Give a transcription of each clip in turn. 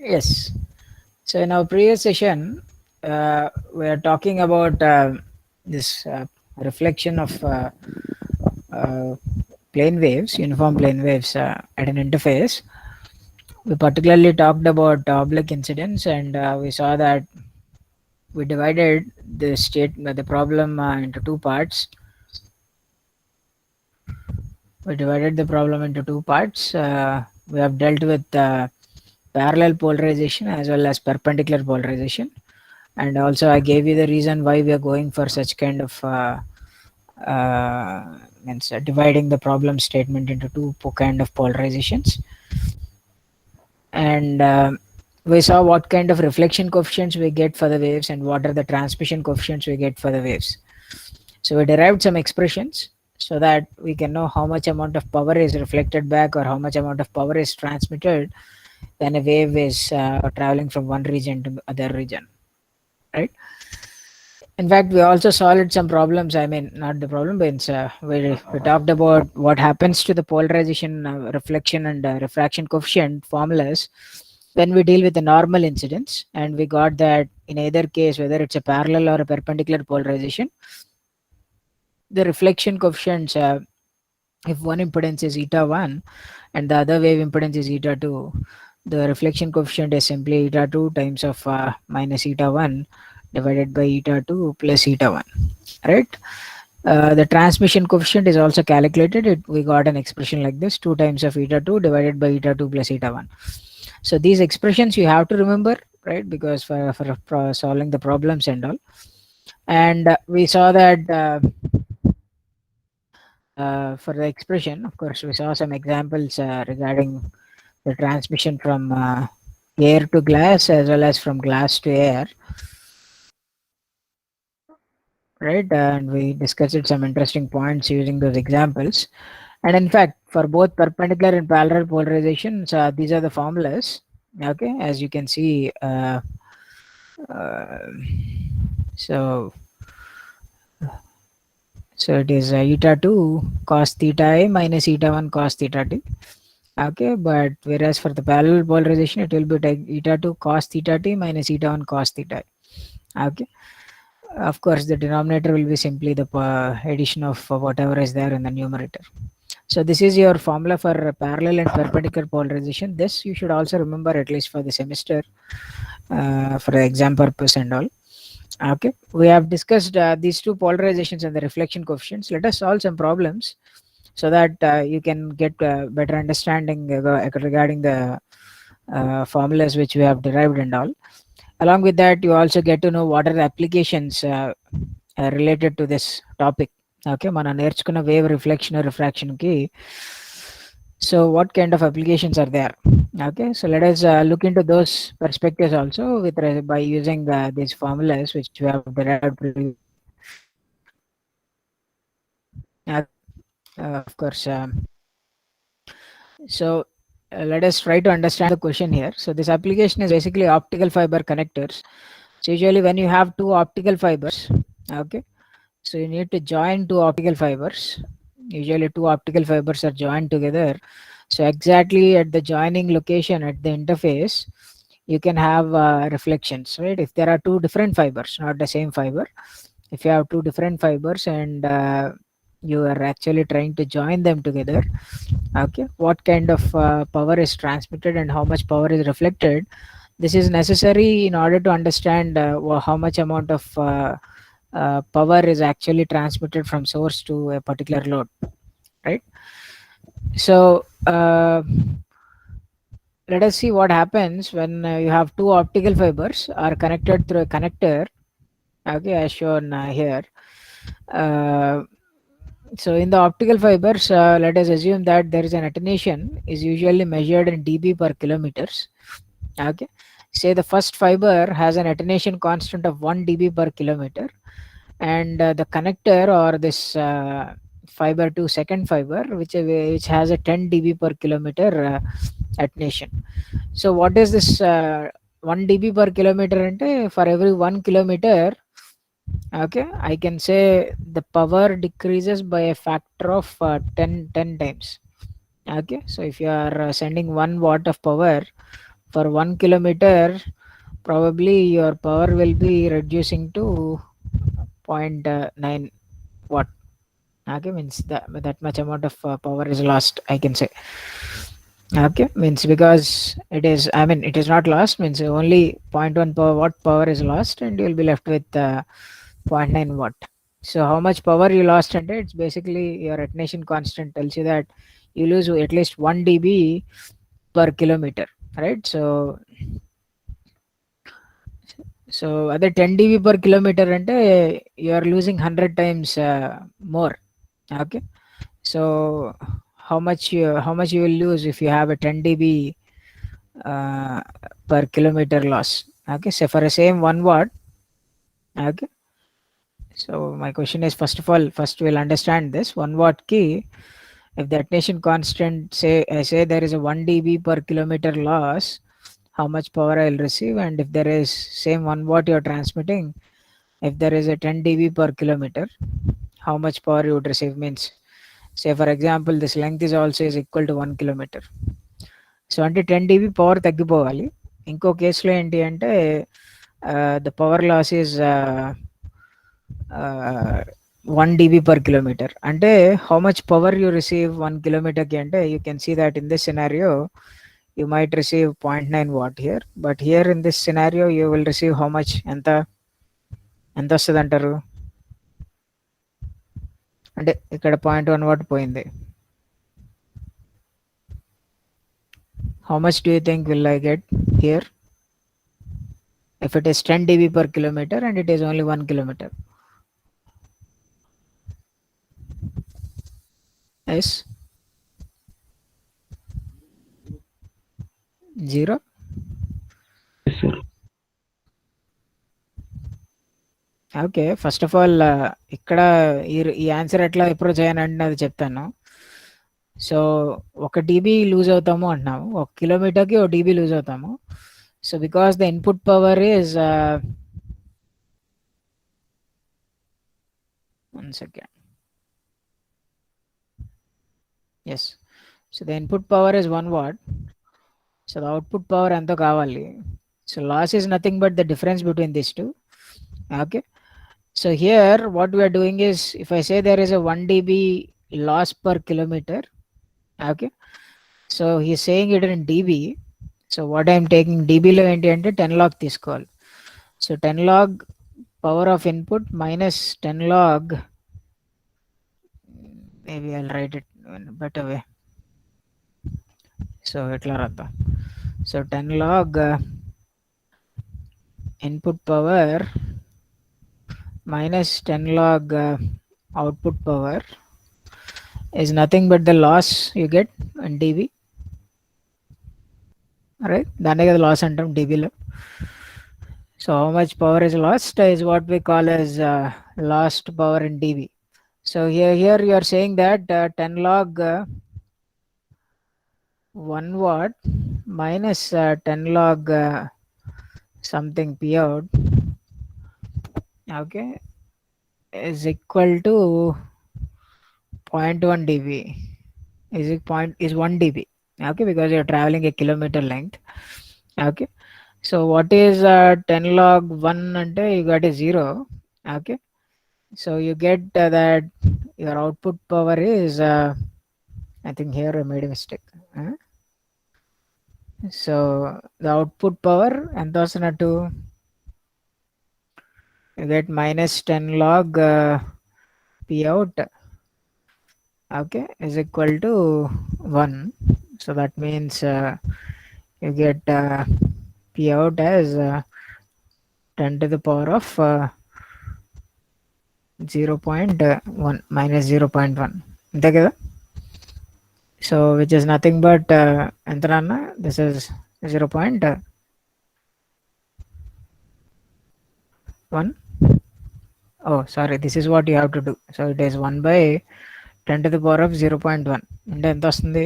Yes. So in our previous session, we are talking about this reflection of uh, plane waves, uniform plane waves at an interface. We particularly talked about oblique incidence, and we saw that we divided the problem into two parts. We divided the problem into two parts. We have dealt with parallel polarization as well as perpendicular polarization, and also I gave you the reason why we are going for such kind of uh, means dividing the problem statement into two kind of polarizations. And we saw what kind of reflection coefficients we get for the waves and what are the transmission coefficients we get for the waves. So we derived some expressions so that we can know how much amount of power is reflected back or how much amount of power is transmitted when a wave is traveling from one region to other region, right? In fact, we also solved some problems. I mean, not the problem, but we talked about what happens to the polarization, reflection, and refraction coefficient formulas when we deal with the normal incidence. And we got that in either case, whether it's a parallel or a perpendicular polarization, the reflection coefficients, if one impedance is eta 1 and the other wave impedance is eta 2, the reflection coefficient is simply eta 2 times of minus eta 1 divided by eta 2 plus eta 1, right? The transmission coefficient is also calculated. We got an expression like this: 2 times of eta 2 divided by eta 2 plus eta 1. So these expressions you have to remember, right? Because for solving the problems and all. And we saw that for the expression, of course, we saw some examples regarding the transmission from air to glass as well as from glass to air, right? And we discussed some interesting points using those examples. And in fact, for both perpendicular and parallel polarizations, these are the formulas. Okay, as you can see, uh, so so it is eta 2 cos theta I minus eta 1 cos theta t. Okay, but whereas for the parallel polarization, it will be like eta 2 cos theta t minus eta 1 cos theta I. Okay, of course, the denominator will be simply the addition of whatever is there in the numerator. So this is your formula for parallel and perpendicular polarization. This you should also remember at least for the semester, for the exam purpose and all. Okay, we have discussed these two polarizations and the reflection coefficients. Let us solve some problems so that you can get better understanding regarding the formulas which we have derived and all. Along with that, you also get to know what are the applications related to this topic. Okay, మనం నేర్చుకున్న wave reflection refraction కి so what kind of applications are there? Okay, so let us look into those perspectives also by using these formulas which we have derived previously. Of course, so let us try to understand the question here. So this application is basically optical fiber connectors. So usually when you have two optical fibers, okay, so you need to join two optical fibers. Usually two optical fibers are joined together. So exactly at the joining location at the interface, you can have reflections, right? If there are two different fibers, not the same fiber, if you have two different fibers and you are actually trying to join them together, okay, what kind of power is transmitted and how much power is reflected, this is necessary in order to understand how much amount of power is actually transmitted from source to a particular load, right? So let us see what happens when you have two optical fibers are connected through a connector, okay, as shown here. uh, so in the optical fibers, let us assume that there is an attenuation is usually measured in dB per kilometers. Okay, say the first fiber has an attenuation constant of 1 dB per kilometer, and the connector or this fiber to second fiber which has a 10 dB per kilometer attenuation. So what is this 1 dB per kilometer? And for every 1 kilometer, okay, I can say the power decreases by a factor of 10 times. Okay, so if you are sending 1 watt of power For 1 kilometer, probably your power will be reducing to zero point 0.9 watt. Okay, means that much amount of power is lost, I can say. Okay, means because it is, I mean, it is not lost, means only zero point 0.1 power watt power is lost, and you will be left with zero point 0.9 watt. So how much power you lost, and it's basically your attenuation constant tells you that you lose at least 1 dB per kilometer, right? So అదే 10 dB per kilometer అంటే you are losing 100 times more. Okay, so how much you will lose if you have a 10 dB uh, per kilometer loss? Okay, so for the same 1 watt. Okay, so my question is, first of all, first we'll understand this 1 watt key. If the attenuation constant, say I say there is a 1 dB per kilometer loss, how much power I'll receive? And if there is same 1 watt you're transmitting, if there is a 10 dB per kilometer, how much power you would receive? Means, say for example, this length is also is equal to 1 kilometer. So అంటే 10 dB power తగ్గిపోవాలి. ఇంకో కేసులో ఏంటి అంటే the power loss is 1 dB per kilometer. అంటే how much power you receive 1 kilometer కి అంటే you can see that in this scenario you might receive 0.9 watt here, but here in this scenario you will receive how much? ఎంత వస్తుంది అంటారు? అంటే ఇక్కడ 0.1 watt పోయింది. How much do you think will I get here if it is 10 dB per kilometer and it is only 1 kilometer? Yes, 0. Yes, sir. Okay, first of all ఇక్కడ ఈ answer ఎట్లా approach అయ్యానంటే అది చెప్తాను. సో 1 dB లూజ్ అవుతాము అంటున్నాము, 1 kilometerకి 1 dB lose అవుతాము. So because the input power is 1 second. Yes, so the input power is 1 watt. So the output power ఎంతో కావాలి. So loss is nothing but the difference between this two. Okay, so here what we are doing is, if I say there is a 1 dB loss per kilometer, okay, so he's saying it in dB. So what I am taking dB లో ఏంటి అంటే 10 log తీసుకోవాలి. So 10 log power of input minus 10 log, maybe I'll write it in a better way. So ఎట్లా రాద్దాం? So 10 log input power minus 10 log output power is nothing but the loss you get in dB, right? దాన్ని కదా loss అంటాం dBలో. So how much power is lost is what we call as lost power in dB. So here you are saying that 10 log 1 watt minus 10 log something P out, okay, is equal to 0.1 dB, is 1 dB, okay, because you're traveling a kilometer length. Okay, so what is 10 log 1 ante you got a 0. Okay, so you get that your output power is I think here I made a mistake. So the output power ఎంత వస్తున్నట్టు, you get minus 10 log P out, okay, is equal to 1. So that means you get P out as 10 to the power of 0.1 minus 0.1, అంతే కదా? So which is nothing but ఎంత నాన్న, this is 0.1. oh sorry, this is what you have to do. So it is 1 by 10 to the power of 0.1 అంటే ఎంత వస్తుంది?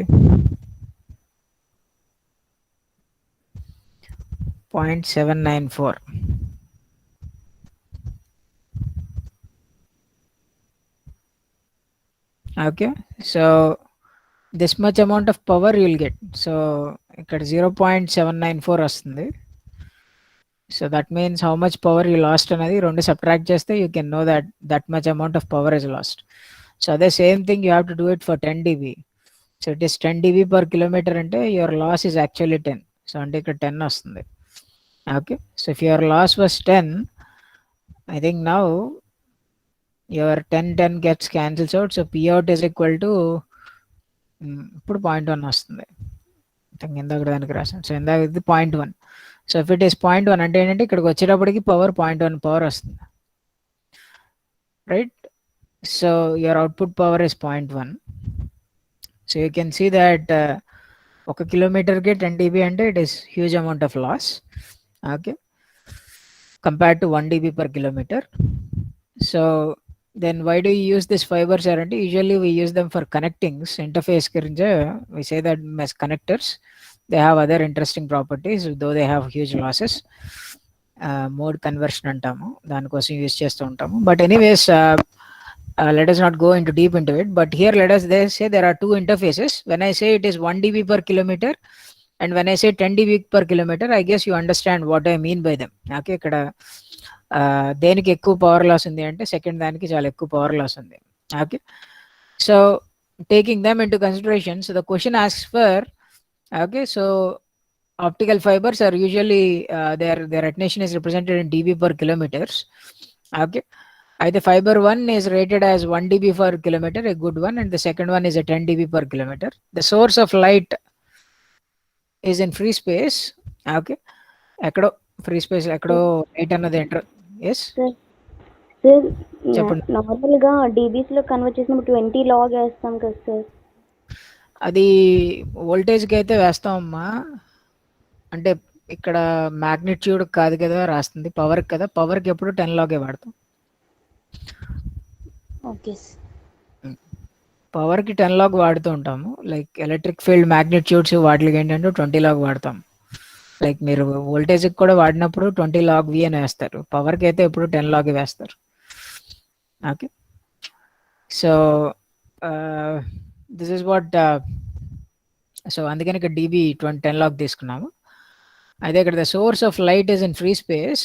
0.794. okay, so this much amount of power you will get. So ఇక్కడ 0.794 వస్తుంది. So that means how much power you lost అనేది రెండు subtract చేస్తే you can know that much amount of power is lost. So అదే same thing you have to do it for 10 dB. So it is 10 dB per kilometer అంటే your loss is actually 10. So అంటే ఇక్కడ 10 వస్తుంది. Okay, so if your loss was 10, I think now your 10 gets cancels out. So P out is equal to ఇప్పుడు 0.1 వస్తుంది. ఇందాక దానికి రాసాను. So ఇందాక ఇది 0.1. సో ఇఫ్ ఇట్ ఈస్ 0.1 అంటే ఏంటంటే ఇక్కడికి వచ్చేటప్పటికి పవర్ 0.1 పవర్ వస్తుంది, right? So your output power is 0.1. So you can see that ఒక కిలోమీటర్కి 10 dB అంటే it is huge amount of loss, okay, compared to 1 dB per kilometer. So then why do you use this fibers? అంటే usually we use them for connectings. Interface గురించి we say that as connectors. They have other interesting properties, though they have huge losses. Mode conversion అంటాము, దానికోసం use చేస్తూ ఉంటాము. But anyways, let us not go into deep into it. But here let us say there are two interfaces. When I say it is 1 dB per kilometer and when I say 10 dB per kilometer, I guess you understand what I mean by them. Okay, ఇక్కడ దేనికి ఎక్కువ power loss ఉంది అంటే second దానికి చాలా ఎక్కువ power loss ఉంది. Okay, so taking dum into consideration, so the question asks for, okay, so optical fibers are usually their attenuation is represented in dB per kilometers. Okay, either fiber 1 is rated as 1 dB per kilometer, a good one, and the second one is a 10 dB per kilometer. The source of light is in free space. Okay, ఎక్కడో free space ఎక్కడో light అన్నది enter. Yes sir, చెప్పండి. నార్మల్గా డీబీస్లో convert చేసినప్పుడు 20 log వేస్తాం కదా sir? అది వోల్టేజ్కి అయితే వేస్తామమ్మా, అంటే ఇక్కడ మ్యాగ్నిట్యూడ్ కాదు కదా రాస్తుంది, పవర్ కదా, పవర్కి ఎప్పుడు 10 లాగే వాడతాం. ఓకే, పవర్కి 10 లాగ్ వాడుతూ ఉంటాము. లైక్ ఎలక్ట్రిక్ ఫీల్డ్ మ్యాగ్నిట్యూడ్స్ వాటికి ఏంటంటే 20 లాగ్ వాడతాం. లైక్ మీరు వోల్టేజ్కి కూడా వాడినప్పుడు 20 log V అని వేస్తారు, పవర్కి అయితే ఎప్పుడు 10 log వేస్తారు. Okay, so this is what, so అందుకని ఇక్కడ dB 10 log తీసుకున్నాము. అయితే ఇక్కడ the source of light is in free space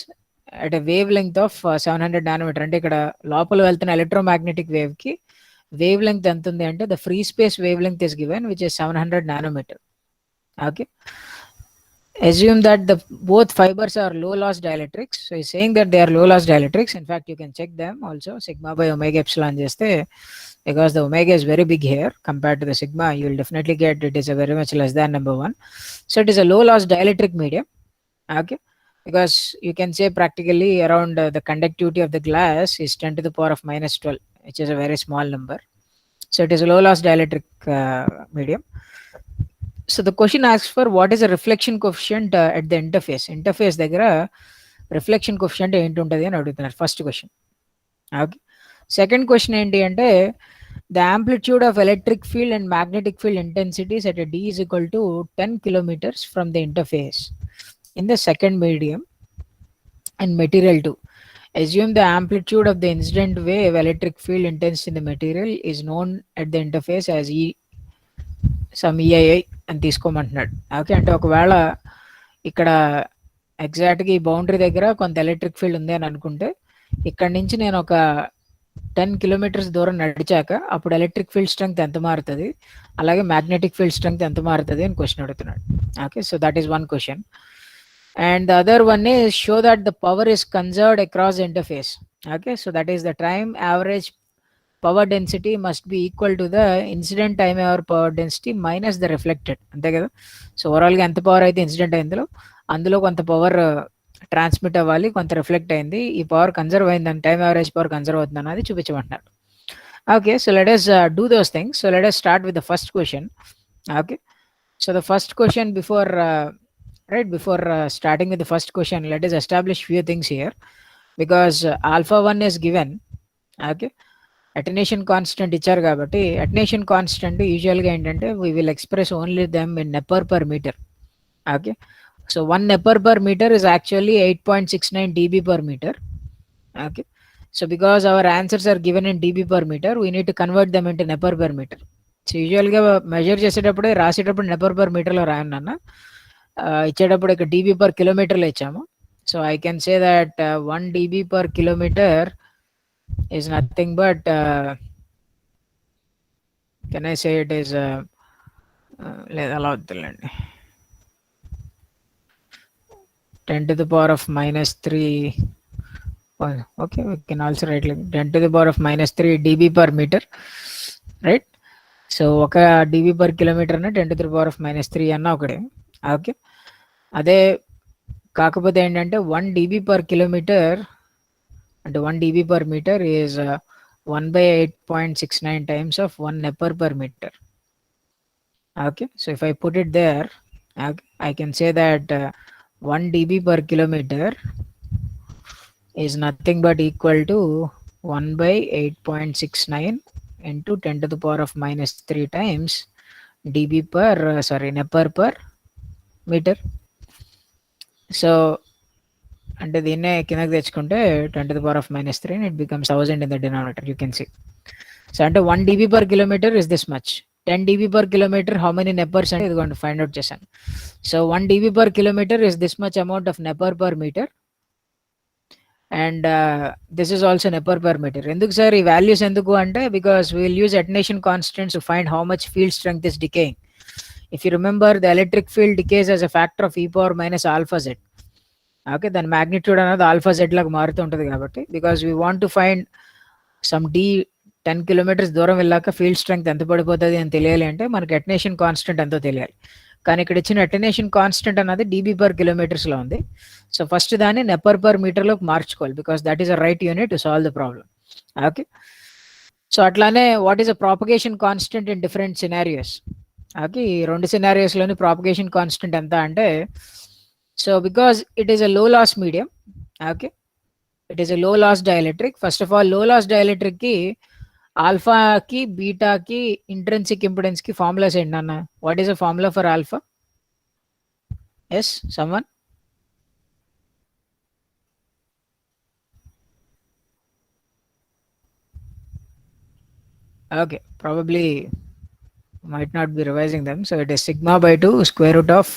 at a wave length of 700 nanometer. అంటే ఇక్కడ లోపల వెళ్తున్న ఎలక్ట్రోమాగ్నెటిక్ వేవ్కి వేవ్ లెంగ్త్ ఎంత ఉంది అంటే the free space wave length is given which is 700 nanometer. Okay, assume that the both fibers are low loss dielectrics. So he's saying that they are low loss dielectrics. In fact, you can check them also, sigma by omega epsilon cheste, because the omega is very big here compared to the sigma, you will definitely get it is a very much less than number 1. So it is a low loss dielectric medium. Okay, because you can say practically around the conductivity of the glass is 10 to the power of minus 12, which is a very small number. So it is a low loss dielectric medium. So the question asks for what is the reflection coefficient at the interface. Interface దగ్గర reflection coefficient ఏంటి ఉంటుంది అని అడుగుతున్నారు, first question. Okay, second question ఏంటి అంటే the amplitude of electric field and magnetic field intensities at D is equal to 10 kilometers from the interface in the second medium and material 2. Assume the amplitude of the incident wave electric field intensity in the material is known at the interface as E sum EII అని తీసుకోమంటున్నాడు. Okay, అంటే ఒకవేళ ఇక్కడ ఎగ్జాక్ట్గా ఈ boundary దగ్గర కొంత electric field ఉంది అని అనుకుంటే ఇక్కడ నుంచి నేను ఒక 10 kilometers దూరం నడిచాక అప్పుడు ఎలక్ట్రిక్ ఫీల్డ్ స్ట్రెంగ్త్ ఎంత మారుతుంది, అలాగే మ్యాగ్నెటిక్ ఫీల్డ్ స్ట్రెంగ్త్ ఎంత మారుతుంది అని క్వశ్చన్ అడుగుతున్నాడు. Okay, so that is one question. And the other one is show that the power is conserved across interface. Okay, so that is the time average power density must be equal to the incident time hour power density minus the reflected. అంతే కదా. So ఓవరాల్గా ఎంత power అయితే incident అయిందో అందులో కొంత power transmit అవ్వాలి, కొంత రిఫ్లెక్ట్ అయింది, ఈ పవర్ కన్జర్వ్ అయిందని, టైం యావరేజ్ పవర్ కన్జర్వ్ అవుతుంది అన్నది చూపించమంటున్నారు. Okay, so let us do those things. So let us start with the first question. Okay, so the first question before starting with the first question, let us establish few things here, because alpha 1 is given. Okay, attenuation constant ఇచ్చారు కాబట్టి attenuation constant యూజువల్గా ఏంటంటే we will express only them in neper per metre. Okay, so 1 neper per metre is actually 8.69 dB per meter. Okay, so because our answers are given in dB per meter, we need to convert them into nepper per meter. So యూజువల్గా measure చేసేటప్పుడే రాసేటప్పుడు నెపర్ per మీటర్లో రాయను నాన్న. ఇచ్చేటప్పుడు ఇక్కడ DB per కిలోమీటర్లో ఇచ్చాము. So I can say that 1 dB per kilometer is nothing but can I say it is లేదా అలా వద్దులేండి, 10 to the power of minus 3. Okay, we can also write like 10 to the power of minus 3 dB per meter, right? So ఒక dB per kilometer అన్న 10 to the power of minus 3 అన్న ఒకటే. Okay, అదే కాకపోతే ఏంటంటే 1 dB per kilometer అంటే 1 dB per meter is 1 by 8.69 times of 1 nepper per meter. Okay, so if I put it there, I can say that 1 dB per kilometer is nothing but equal to 1 by 8.69 into 10 to the power of minus 3 times dB per nepper per meter. So అంటే దీన్నే కిందకి తెచ్చుకుంటే 10 to the power of minus 3 and it becomes 1000 in the denominator, you can see. So అంటే 1 dB per kilometer is this much. 10 dB per kilometer how many neppers అంటే ఇదిగోండి find out చేశాను. So 1 dB per kilometer is this much amount of nepper per meter and this is also nepper per meter. ఎందుకు sir ఈ values ఎందుకు అంటే because we will use attenuation constants to find how much field strength is decaying. If you remember, the electric field decays as a factor of e power minus alpha z. Okay, దాని magnitude అనేది alpha Z లాగా మారుతూ ఉంటుంది కాబట్టి because we want to find some 10 kilometres దూరం వెళ్ళాక field strength ఎంత పడిపోతుంది అని తెలియాలి అంటే మనకి అటెన్యూయేషన్ కాన్స్టెంట్ ఎంతో తెలియాలి. కానీ ఇక్కడ ఇచ్చిన అటెన్యూయేషన్ కాన్స్టెంట్ అన్నది డీబీ పర్ కిలోమీటర్స్లో ఉంది. సో ఫస్ట్ దాన్ని నెపర్ పర్ మీటర్లోకి మార్చుకోవాలి because that is a right unit to solve the problem. Okay, so అట్లానే what is a propagation constant in different scenarios. Okay, ఈ రెండు సినారియోస్లోని ప్రాపగేషన్ కాన్స్టెంట్ ఎంత అంటే, so because it is a low loss medium, okay, it is a low loss dielectric. First of all, low loss dielectric ki alpha ki beta ki intrinsic impedance ki formulas ఏంటన్నా? What is the formula for alpha? Yes, someone? Okay, probably might not be revising them. So it is sigma by 2 square root of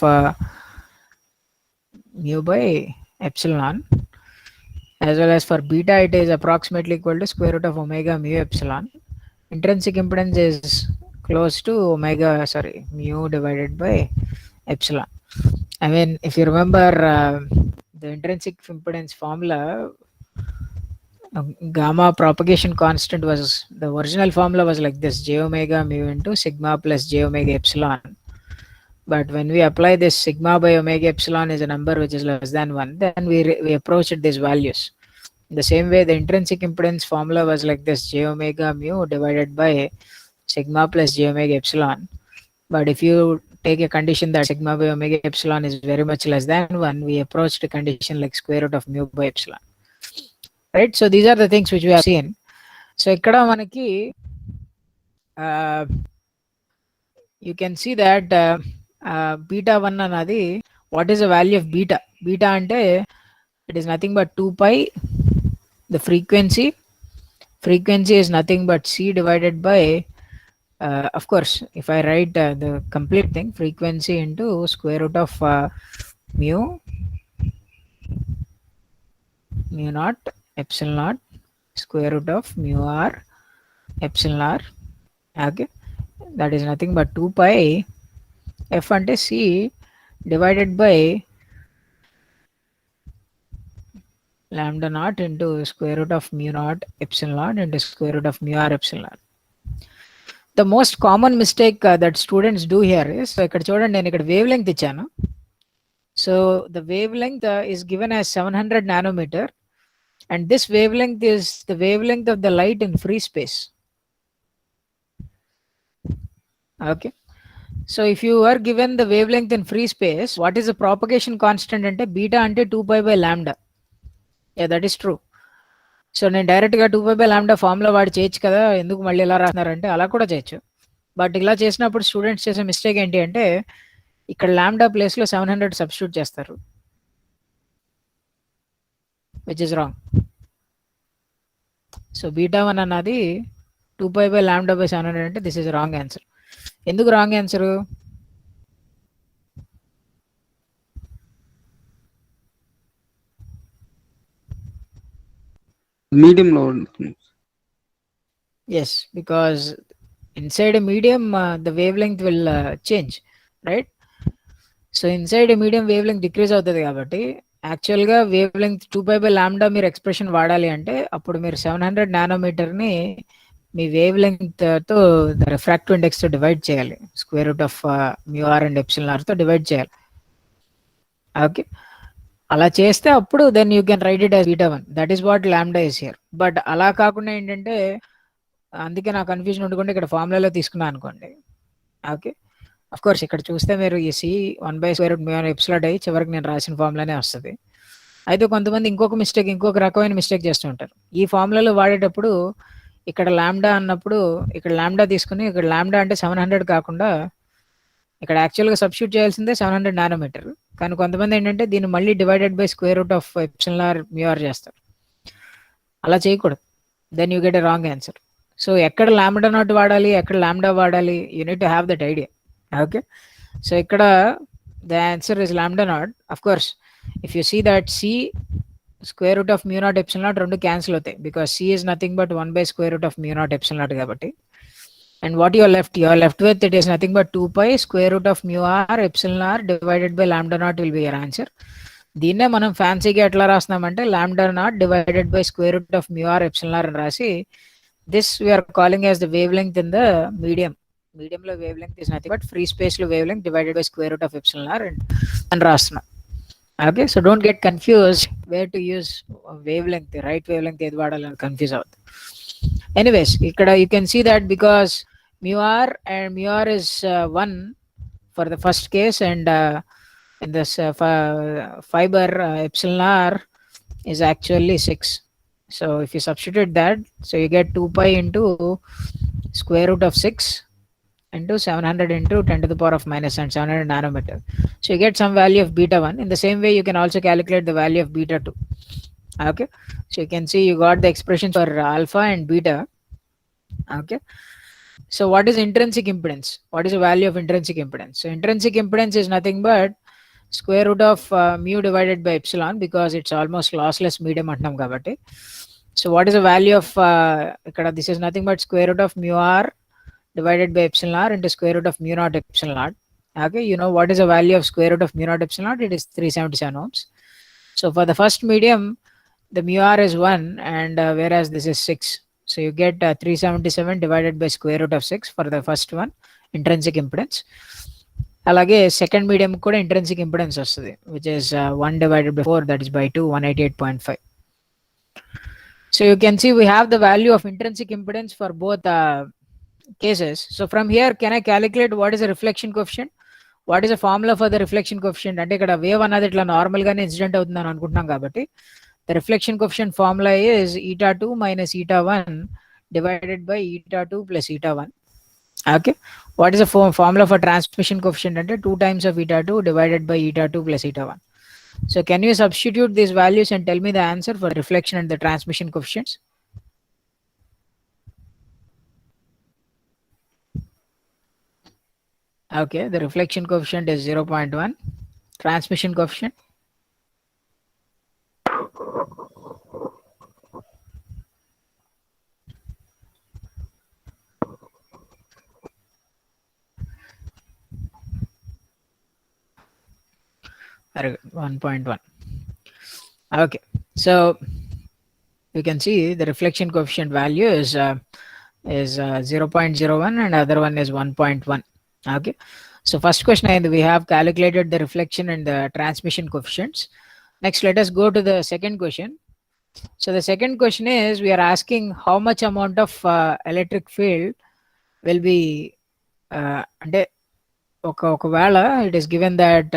mu by epsilon, as well as for beta it is approximately equal to square root of omega mu epsilon. Intrinsic impedance is close to mu divided by epsilon. I mean, if you remember the intrinsic impedance formula, gamma propagation constant was, the original formula was like this: j omega mu into sigma plus j omega epsilon. But when we apply this sigma by omega epsilon is a number which is less than 1, then we approach it these values. In the same way, the intrinsic impedance formula was like this: j omega mu divided by sigma plus j omega epsilon. But if you take a condition that sigma by omega epsilon is very much less than 1, we approach the condition like square root of mu by epsilon. Right? So these are the things which we have seen. So ikkada manaki you can see that beta 1 anadi, what is the value of beta? Beta ante it is nothing but 2 pi. The frequency is nothing but c divided by of course if I write the complete thing, frequency into square root of mu naught epsilon naught square root of mu r epsilon r. Okay, that is nothing but 2 pi f ante c divided by lambda naught into square root of mu naught epsilon naught into square root of mu r epsilon naught. The most common mistake that students do here is, so ikkada chudandi nenu ikkada wavelength ichanu. So the wavelength is given as 700 nanometer, and this wavelength is the wavelength of the light in free space. Okay, so if you are given the wavelength in free space, what is the propagation constant ante beta ante 2 pi by lambda. Yeah, that is true. So నేను డైరెక్ట్గా 2 pi by lambda formula వాడి చేయొచ్చు కదా, ఎందుకు మళ్ళీ ఇలా రాస్తున్నారంటే అలా కూడా చేయొచ్చు. బట్ ఇలా చేసినప్పుడు స్టూడెంట్స్ చేసే మిస్టేక్ ఏంటి అంటే ఇక్కడ లాంబ్డా ప్లేస్లో 700 సబ్స్టిట్యూట్ చేస్తారు, which is wrong. So beta 1 అన్నది 2 pi by lambda by 700 అంటే దిస్ ఇస్ రాంగ్ ఆన్సర్. ఎందుకు రాంగ్ ఆన్సరు? మీడియంలో ఉంటుంది. Yes, because inside a medium the wavelength will change, right? So inside medium wave length decrease అవుతుంది కాబట్టి యాక్చువల్గా wave length 2π/λ మీరు expression వాడాలి అంటే అప్పుడు మీరు 700 నానోమీటర్ని మీ వేవ్ లెంగ్త్తో రిఫ్రాక్టివ్ ఇండెక్స్తో డివైడ్ చేయాలి. Square root of μr and εrతో డివైడ్ చేయాలి. ఓకే, అలా చేస్తే అప్పుడు then you can write it as β1. That is what lambda is here. But అలా కాకుండా ఏంటంటే, అందుకే నా కన్ఫ్యూజన్ ఉండకుండా ఇక్కడ ఫార్ములాలో తీసుకున్నాను అనుకోండి. ఓకే, అఫ్ కోర్స్ ఇక్కడ చూస్తే మీరు ఈ సి 1/√μr εi చివరికి నేను రాసిన ఫార్ములానే వస్తుంది. అయితే కొంతమంది ఇంకొక రకమైన మిస్టేక్ చేస్తూ ఉంటారు. ఈ ఫార్ములాలో వాడేటప్పుడు ఇక్కడ లాంబ్డా అన్నప్పుడు ఇక్కడ లాంబ్డా తీసుకుని ఇక్కడ లాంబ్డా అంటే 700 కాకుండా ఇక్కడ యాక్చువల్గా సబ్స్టిట్యూట్ చేయాల్సిందే 700 నానోమీటర్. కానీ కొంతమంది ఏంటంటే దీన్ని మళ్ళీ divided by square root of εr μr చేస్తారు. అలా చేయకూడదు. Then you get a wrong answer. So ఎక్కడ లాంబ్డా నాట్ వాడాలి, ఎక్కడ లాంబ్డా వాడాలి, you need to have that idea. Okay, so ఇక్కడ the answer is lambda naught. Of course if you see that c square root of μ0 ε0 రెండు cancel అవుతాయి, because c is nothing but 1/√μ0 ε0 కాబట్టి. And what you are left with, it is nothing but 2π square root of μr εr divided by lambda naught will be your answer. దీన్నే మనం ఫ్యాన్సీగా ఎట్లా రాస్తున్నామంటే lambda naught divided by square root of μr εr అని రాసి, this we are calling as the wavelength in the medium. మీడియంలో wavelength is nothing but free స్పేస్లో wavelength divided by square root of εr అని రాస్తున్నాం. Okay, so don't get confused where to use wavelength, right wavelength ఏది వాడాలని confuse అవుతుంది. Anyways, ఇక్కడ you can see that because μr and μr is 1 for the first case, and in this fiber εr is actually 6. So if you substitute that, so you get 2π into square root of 6 into 700 into 10 to the power of minus and 700 nanometer. So you get some value of β1. In the same way you can also calculate the value of β2. Okay, so you can see you got the expressions for alpha and beta. Okay, so what is intrinsic impedance? What is the value of intrinsic impedance? So intrinsic impedance is nothing but square root of mu divided by epsilon, because it's almost lossless medium antam kabatti. So what is the value of this is nothing but square root of mu r divided by epsilon r into square root of mu naught epsilon r. Okay, you know what is the value of square root of mu naught epsilon r? It is 377 ohms. So for the first medium, the mu r is 1, and whereas this is 6. So you get 377 divided by square root of 6 for the first one, intrinsic impedance. అలాగే second medium కూడా intrinsic impedance వస్తుంది, which is 1 divided by 4, that is by 2, 188.5. So you can see we have the value of intrinsic impedance for both cases. So from here, can I calculate what is the reflection coefficient? What is the formula for the reflection coefficient? అంటే ఇక్కడ wave అన్నది ఇట్లా normal గానే incident అవుతుందని అనుకుంటున్నాం కాబట్టి the reflection coefficient formula is eta2 minus eta1 divided by eta2 plus eta1. Okay, what is the formula for transmission coefficient? Ante 2 times of eta2 divided by eta2 plus eta1. So can you substitute these values and tell me the answer for reflection and the transmission coefficients? Okay, the reflection coefficient is 0.1. Transmission coefficient? Very good, 1.1. Okay, so you can see the reflection coefficient value is 0.01 and other one is 1.1. Okay, so first question, and we have calculated the reflection and the transmission coefficients. Next, let us go to the second question. So the second question is, we are asking how much amount of electric field will be అంటే ఒకవేళ it is given that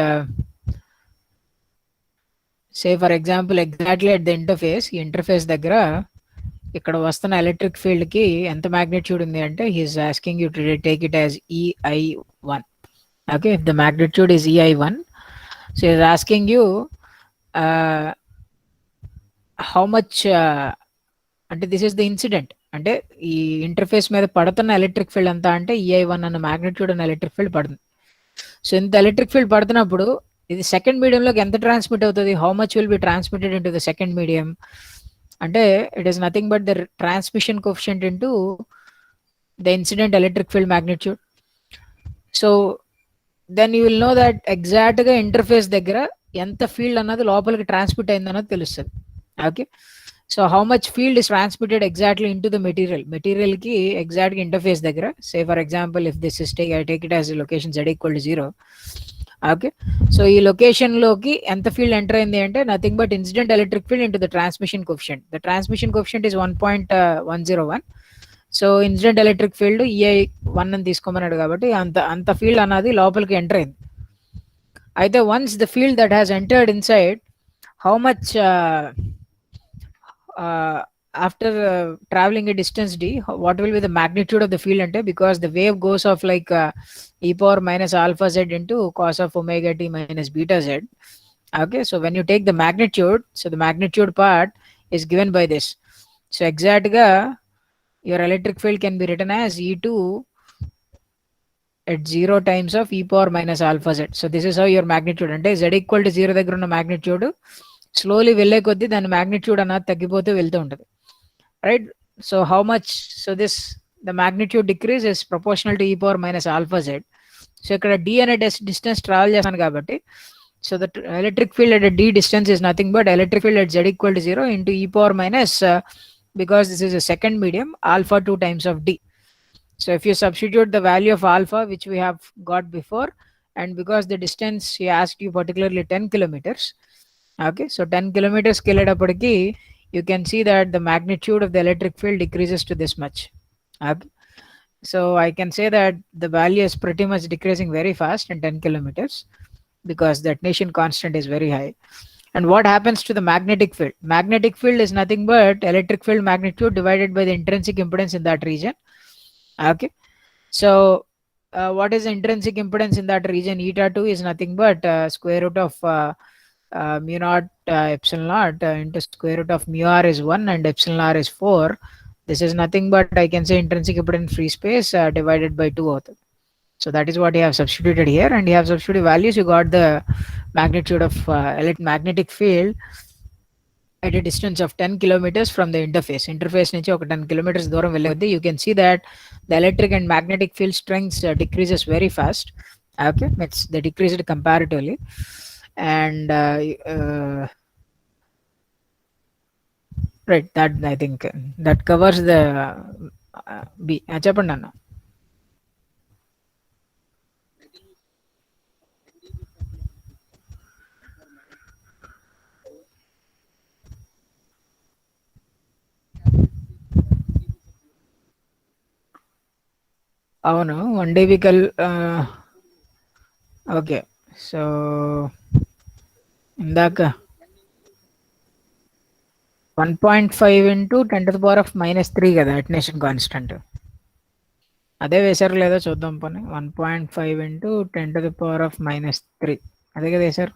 say for example exactly at the interface, ఈ interface దగ్గర ఇక్కడ వస్తున్న electric field కి ఎంత magnitude ఉంది అంటే he's asking you to take it as ei1. Okay, if the magnitude is ei1, so is asking you how much అంటే this is the incident, అంటే ఈ ఇంటర్ఫేస్ మీద పడుతున్న ఎలక్ట్రిక్ ఫీల్డ్ ఎంత అంటే EI1 అన్న మ్యాగ్నిట్యూడ్ అన్న ఎలక్ట్రిక్ ఫీల్డ్ పడుతుంది. సో ఇంత ఎలక్ట్రిక్ ఫీల్డ్ పడుతున్నప్పుడు ఇది సెకండ్ మీడియంలోకి ఎంత ట్రాన్స్మిట్ అవుతుంది, how much will be transmitted into the second medium అంటే it is nothing but the transmission coefficient into the incident electric field magnitude. So then you will know that ఎగ్జాక్ట్గా interface దగ్గర ఎంత field అన్నది లోపలికి transmit అయింది అన్నది తెలుస్తుంది. Okay, so how much field is transmitted exactly into the మెటీరియల్కి ఎగ్జాక్ట్గా ఇంటర్ఫేస్ దగ్గర. సే for example if this is take it as location Z=0. Okay, so ఈ లొకేషన్లోకి ఎంత ఫీల్డ్ ఎంటర్ అయింది అంటే nothing but incident electric field into the transmission coefficient. The transmission coefficient is 1.101. So incident electric field EI1 అని తీసుకోమన్నాడు కాబట్టి అంత అంత field అన్నది లోపలికి ఎంటర్ అయింది. అయితే once the field that has entered inside, how much after traveling a distance d, what will be the magnitude of the field ante, because the wave goes off like e power minus alpha z into cos of omega t minus beta z. Okay, so when you take the magnitude, so the magnitude part is given by this. So exact ga your electric field can be written as E2 at 0 times of e power minus alpha z. So this is how your magnitude ante z=0 దగ్గర ఉన్న magnitude slowly వెళ్ళే కొద్దీ దాని magnitude అన్నది తగ్గిపోతూ వెళ్తూ ఉంటుంది, right? So how much, so this the magnitude decrease is proportional to e power minus alpha z. So ఇక్కడ d అనే డిస్టెన్స్ ట్రావెల్ చేస్తాను కాబట్టి, so the electric field at d distance is nothing but electric field at z=0 into e power minus because this is a second medium, alpha 2 times of d. So if you substitute the value of alpha which we have got before, and because the distance he asked you particularly 10 kilometers, okay, so 10 kilometers kelledapadiki you can see that the magnitude of the electric field decreases to this much. Okay, so I can say that the value is pretty much decreasing very fast in 10 kilometers because the attenuation constant is very high. And what happens to the magnetic field? Magnetic field is nothing but electric field magnitude divided by the intrinsic impedance in that region. Okay, so what is the intrinsic impedance in that region? Eta 2 is nothing but square root of mu naught epsilon naught into square root of mu r is 1 and epsilon r is 4. This is nothing but I can say intrinsic impedance free space divided by 2 author. So that is what you have substituted here, and you have substituted values. You got the magnitude of magnetic field at a distance of 10 kilometers from the interface నుంచి ఒక 10 kilometers దూరం వెళ్ళేది. You can see that the electric and magnetic field strengths decreases very fast. Okay, it's they decreased comparatively, and right, that I think that covers the B. చెప్పండి అన్న. అవును, 1 dB okay. So ఇందాక 1.5 into 10⁻³ కదా attenuation constant, అదే వేశారు లేదో చూద్దాం పోనీ. 1.5 into 10⁻³ అదే కదా వేశారు.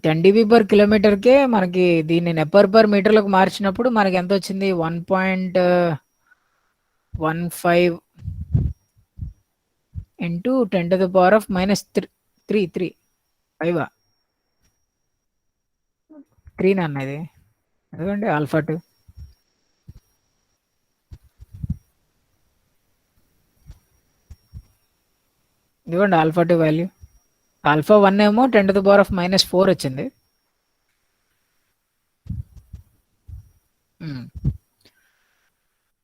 టెన్ dB per కిలోమీటర్కే మనకి దీన్ని నెపర్ పర్ మీటర్లకు మార్చినప్పుడు మనకి ఎంత వచ్చింది? 1.15 into 10⁻³ 3 అన్నది ఎందుకంటే ఆల్ఫా 2. ఇదిగోండి ఆల్ఫా 2 వాల్యూ. ఆల్ఫా 1 ఏమో 10⁻⁻⁴ వచ్చింది.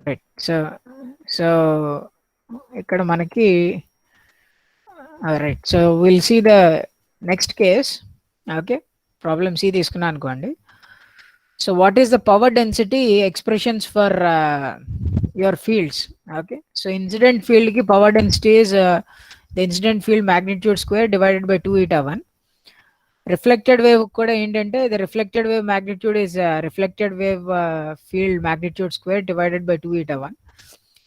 రైట్, సో ఇక్కడ మనకి right, so will see the next case. Okay, problem C తీసుకున్నా అనుకోండి. So what is the power density expressions for your fields? Okay, so incident field కి power density is the incident field magnitude square divided by 2 eta 1. Reflected wave కూడా ఏంటంటే the reflected wave magnitude is reflected wave field magnitude square divided by 2 eta 1.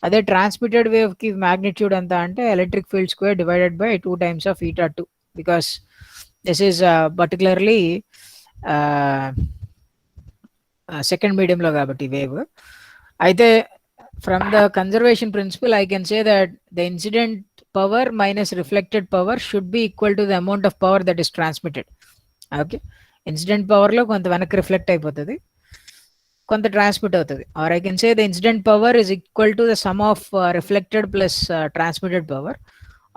అదే transmitted wave కి magnitude ఎంత అంటే electric field square divided by 2 times of eta 2, because This is particularly second మీడియంలో కాబట్టి wave అయితే from the conservation principle I can say that the incident power minus reflected power should be equal to the amount of power that is transmitted. Okay, incident పవర్లో కొంత వెనక్కి reflect అయిపోతుంది, కొంత transmit అవుతుంది. Or I can say the incident power is equal to the some of reflected plus transmitted power,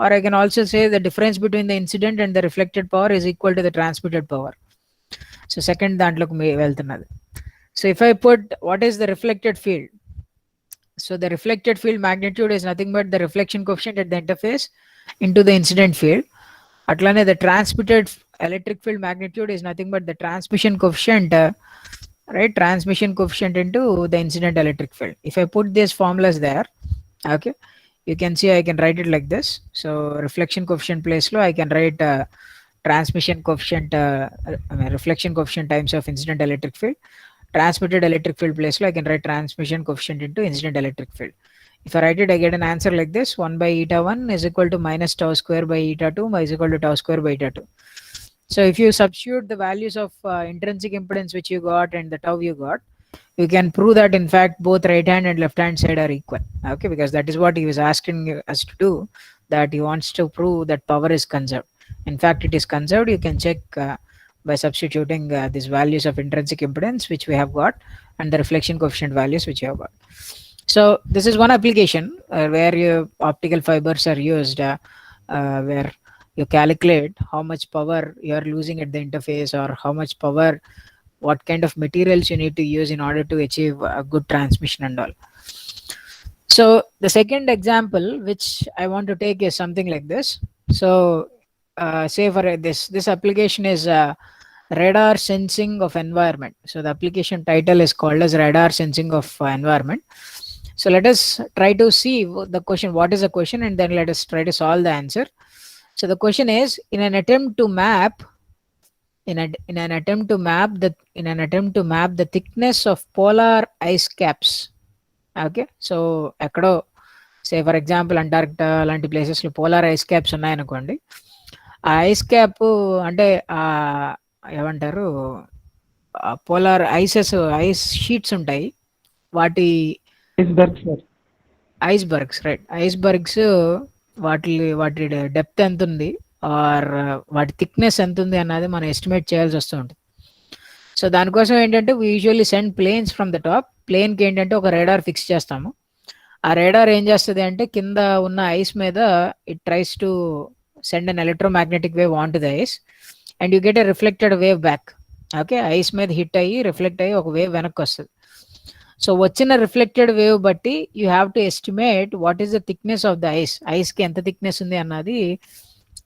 or I can also say the difference between the incident and the reflected power is equal to the transmitted power. So second దాంట్లోకి వెళ్తున్నది. So if I put what is the reflected field, so the reflected field magnitude is nothing but the reflection coefficient at the interface into the incident field. Atlane the transmitted electric field magnitude is nothing but the transmission coefficient, right, transmission coefficient into the incident electric field. If I put these formulas there, okay, you can see I can write it like this. So reflection coefficient place lo I can write transmission coefficient, reflection coefficient times of incident electric field. Transmitted electric field place lo I can write transmission coefficient into incident electric field. If I write it, I get an answer like this: 1 by eta 1 is equal to minus tau square by eta 2 is equal to tau square by eta 2. So if you substitute the values of intrinsic impedance which you got and the tau you got, you can prove that in fact both right hand and left hand side are equal. Okay, because that is what he was asking us to do, that he wants to prove that power is conserved. In fact, it is conserved. You can check by substituting these values of intrinsic impedance which we have got and the reflection coefficient values which you have got. So this is one application where your optical fibers are used, where you calculate how much power you are losing at the interface, or how much power, what kind of materials you need to use in order to achieve a good transmission and all. So the second example which I want to take is something like this. So say for this application is radar sensing of environment. So the application title is called as radar sensing of environment. So let us try to see the question, what is the question, and then let us try to solve the answer. So the question is, in an attempt to map the thickness of polar ice caps. Okay, so ekkado say for example Antarctica అలాంటి ప్లేసెస్లో polar ice caps ఉన్నాయనుకోండి. ఆ ice cap అంటే ఏమంటారు, polar ice sheets ఉంటాయి, వాటి icebergs, right, icebergs వాటి depth ఎంత ఉంది ఆర్ వాటి థిక్నెస్ ఎంత ఉంది అన్నది మనం ఎస్టిమేట్ చేయాల్సి వస్తూ ఉంటుంది. సో దానికోసం ఏంటంటే we usually send planes from the top. ప్లేన్కి ఏంటంటే ఒక రేడార్ ఫిక్స్ చేస్తాము. ఆ రేడార్ ఏం చేస్తుంది అంటే కింద ఉన్న ఐస్ మీద it tries to send an electromagnetic wave on to the ice and you get a reflected wave back. Okay, ice మీద హిట్ అయ్యి రిఫ్లెక్ట్ అయ్యి ఒక వేవ్ వెనక్కి వస్తుంది. సో వచ్చిన రిఫ్లెక్టెడ్ వేవ్ బట్టి you have to estimate what is the thickness of the ఐస్కి ఎంత థిక్నెస్ ఉంది అన్నది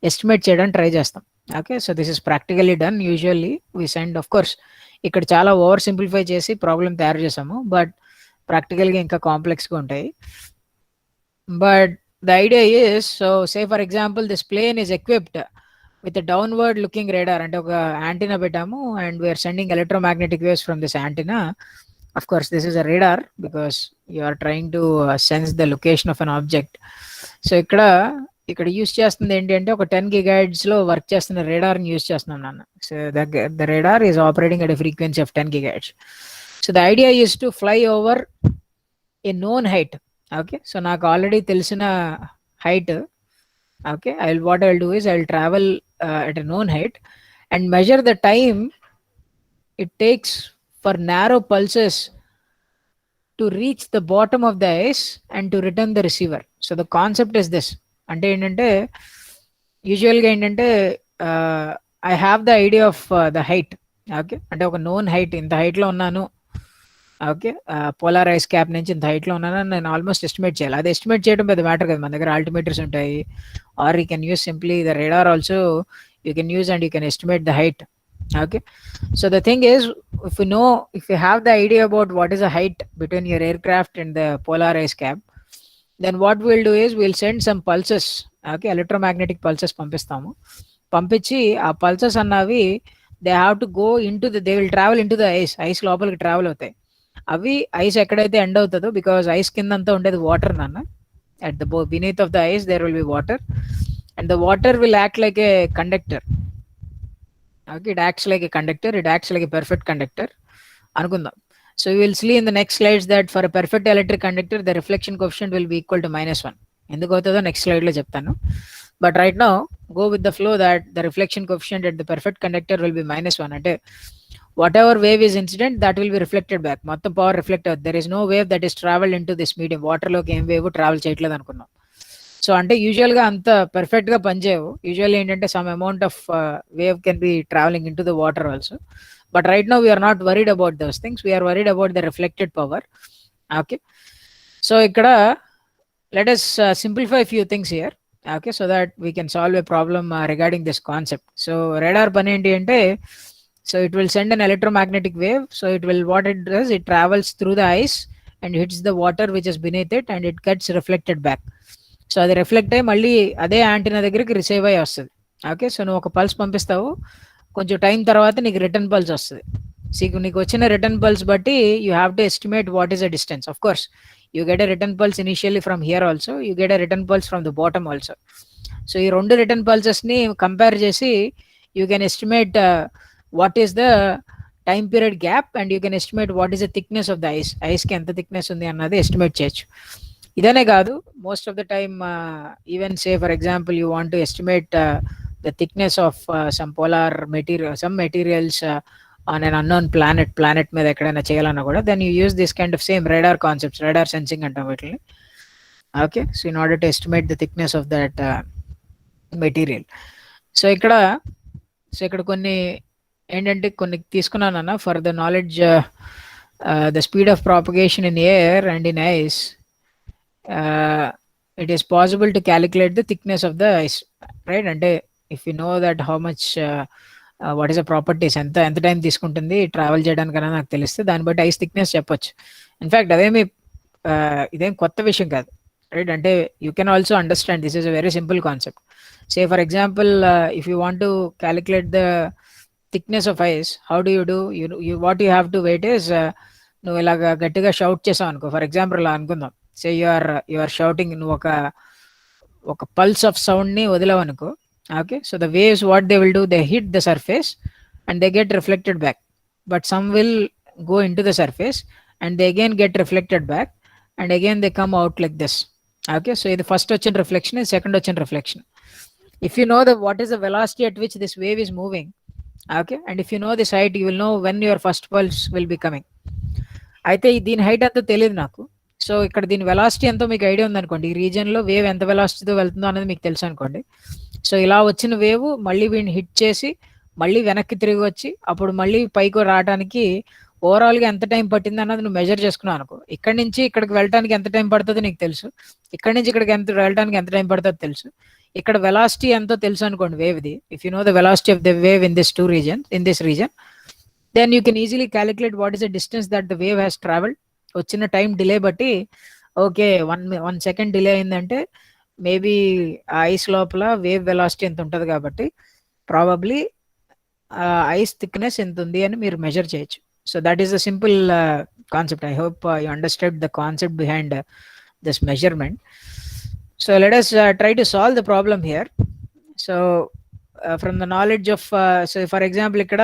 ఎస్టిమేట్ చేయడానికి ట్రై చేస్తాం. Okay, so this is practically done. Usually we send, of course ఇక్కడ చాలా ఓవర్ సింప్లిఫై చేసి ప్రాబ్లం తయారు చేసాము, బట్ ప్రాక్టికల్గా ఇంకా కాంప్లెక్స్గా ఉంటాయి. But the idea is, so say for example this plane is equipped with downward looking radar, అంటే ఒక యాంటీనా పెట్టాము and we're sending electromagnetic waves from this antenna. Of course, this is a radar because you are trying to sense the location of an object. So ఇక్కడ use చేస్తుంది ఏంటి అంటే ఒక 10 GHz లో work చేస్తున్న రేడార్ని యూస్ చేస్తున్నాం నాన్న. So the radar is operating at a frequency of 10 GHz. So the idea is to fly over a known height. Okay, so నాకు ఆల్రెడీ తెలిసిన height. Okay, what I'll do is I'll travel at a known height and measure the time it takes for narrow pulses to reach the bottom of the ice and to return the receiver. So the concept is this. అంటే ఏంటంటే యూజువల్గా ఏంటంటే I have the idea of the height. Okay, అంటే ఒక known height, ఇంత హైట్లో ఉన్నాను. Okay, polar ice cap నుంచి ఇంత హైట్లో ఉన్నాను అని నేను ఆల్మోస్ట్ ఎస్టిమేట్ చేయాలి. అది ఎస్టిమేట్ చేయడం పెద్ద మ్యాటర్ కదా, మన దగ్గర ఆల్టిమీటర్స్ ఉంటాయి, or you can use simply the radar also you can use and you can estimate the height. Okay, so the thing is, if you have the idea about what is the height between your aircraft and the polar ice cap, then what we'll do is we'll send some pulses. Okay, electromagnetic pulses పంపించి ఆ pulses అన్నవి they have to go into they will travel into the ice లోపలికి travel అవుతాయి. అవి ice ఎక్కడైతే end అవుతుందో, because ice కిందంతా ఉండేది వాటర్ నాన్న, at the beneath of the ice there will be water and the water will act like a conductor. Okay, it acts like a conductor, it acts like a perfect conductor అనుకుందాం. So you will see in the next slides that for a perfect electric conductor the reflection coefficient will be equal to -1. ఎందుకు అవుతుందో next slide లో చెప్తాను. But right now go with the flow that the reflection coefficient at the perfect conductor will be -1. అంటే whatever wave is incident that will be reflected back, మొత్తం power reflect అవుతుంది. there is no wave that is traveled into this medium. Water లోకి ఏం wave travel చేయట్లేదు అనుకుందాం. So అంటే usual గా అంత పర్ఫెక్ట్ గా పనిచేయవు. యూజువల్లీ ఏంటంటే some amount of wave can be traveling into the water also. But right now we're not worried about those things, we're worried about the reflected power. Okay, so ఇక్కడ let us simplify a few things here, okay, so that we can solve a problem regarding this concept. So radar pani enti ante, so it will send an electromagnetic wave. So it will, what it does, it travels through the ice and hits the water which is beneath it and it gets reflected back. So అది reflect అయ్యి మళ్ళీ అదే antenna దగ్గరికి receive అయ్యి వస్తుంది. Okay, so నువ్వు ఒక pulse పంపిస్తావు, కొంచెం టైం తర్వాత నీకు రిటర్న్ పల్స్ వస్తుంది. సో నీకు వచ్చిన రిటర్న్ పల్స్ బట్టి you have to estimate what is the distance. Of course you get a return pulse initially from here also, you get a return pulse from the bottom also. So ఈ రెండు return పల్సెస్ని compare చేసి you can estimate what is the time period gap and you can estimate what is the thickness of the ice, ఐస్కి ఎంత thickness ఉంది అన్నది estimate చేయొచ్చు. ఇదనే కాదు, most of the time even say for example you want to estimate the thickness of some polar material, some materials on an unknown planet మీద ఎక్కడైనా చేయాలన్నా కూడా then you use this kind of same radar concepts, radar sensing అంటాం వీటిని. Okay, so in order to estimate the thickness of that material. So ఇక్కడ కొన్ని ఏంటంటే కొన్ని తీసుకున్నానన్న for the knowledge, the speed of propagation in air and in ice, it is possible to calculate the thickness of the ice, right? అంటే if you know that how much what is the properties, ఎంత time తీసుకుంటుంది travel చేయడానికన్నా నాకు తెలిస్తే దాన్ని బట్టి ice thickness చెప్పొచ్చు. In fact అదేమి ఇదేం కొత్త విషయం కాదు, రైట్? అంటే you can also understand this is a very simple concept. Say for example if you want to calculate the thickness of ice, how do you do, what you have to weight is, నువ్వు ఇలాగ గట్టిగా shout చేసావు అనుకో, for example ఇలా అనుకుందాం, say you are shouting, నువ్వు ఒక pulse of sound ని వదిలావు అనుకో. Okay, so the waves what they will do, they hit the surface and they get reflected back, but some will go into the surface and they again get reflected back and again they come out like this. Okay, so the first ochin reflection is second ochin reflection. If you know the what is the velocity at which this wave is moving, okay, and if you know this height, you will know when your first pulse will be coming. అయితే దీని height అంతా తెలియదు నాకు. So ఇక్కడ దీని velocity ఎంతో మీకు idea ఉందనుకోండి, ఈ రీజియన్లో వేవ్ ఎంత వెలాసిటీతో వెళ్తుందో అనేది మీకు తెలుసు అనుకోండి. సో ఇలా వచ్చిన వేవ్ మళ్ళీ వీడిని హిట్ చేసి మళ్ళీ వెనక్కి తిరిగి వచ్చి అప్పుడు మళ్ళీ పైకి రావడానికి ఓవరాల్గా ఎంత టైం పట్టింది అన్నది నువ్వు మెజర్ చేసుకున్నావు అనుకో. ఇక్కడి నుంచి ఇక్కడికి వెళ్ళడానికి ఎంత టైం పడుతుందో నీకు తెలుసు, ఇక్కడి నుంచి ఇక్కడికి వెళ్ళడానికి ఎంత టైం పడుతుందో తెలుసు, ఇక్కడ వెలాసిటీ ఎంతో తెలుసు అనుకోండి వేవ్ది. If you know the velocity of the wave in this region, then you can easily calculate what is the distance that the wave has traveled. వచ్చిన టైం డిలే బట్టి ఓకే 1 సెకండ్ డిలే అయిందంటే maybe ఆ ice లోపల wave velocity ఎంత ఉంటుంది కాబట్టి probably ice thickness ఎంత ఉంది అని మీరు మెజర్ చేయొచ్చు. So that is the simple concept. I hope you understand the concept behind this measurement. So let us try to solve the problem here. So from the knowledge of so for example ఇక్కడ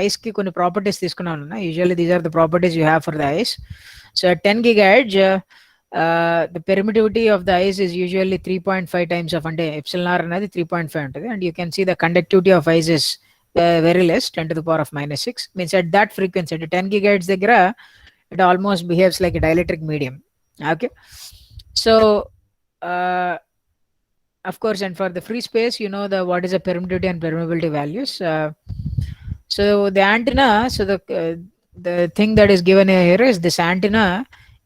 ice కి కొన్ని properties తీసుకున్నాను. Usually these are the properties you have for the ice. So at 10 GHz the permittivity of the ice is usually 3.5 times of అంటే epsilon r అనేది 3.5 ఉంటుంది, and you can see the conductivity of ice is very less, 10 to the power of -6. means at that frequency at 10 GHz దగ్గర it almost behaves like a dielectric medium. Okay, so of course, and for the free space, you know the what is the permittivity and permeability values. So the antenna, so the thing that is given here is this antenna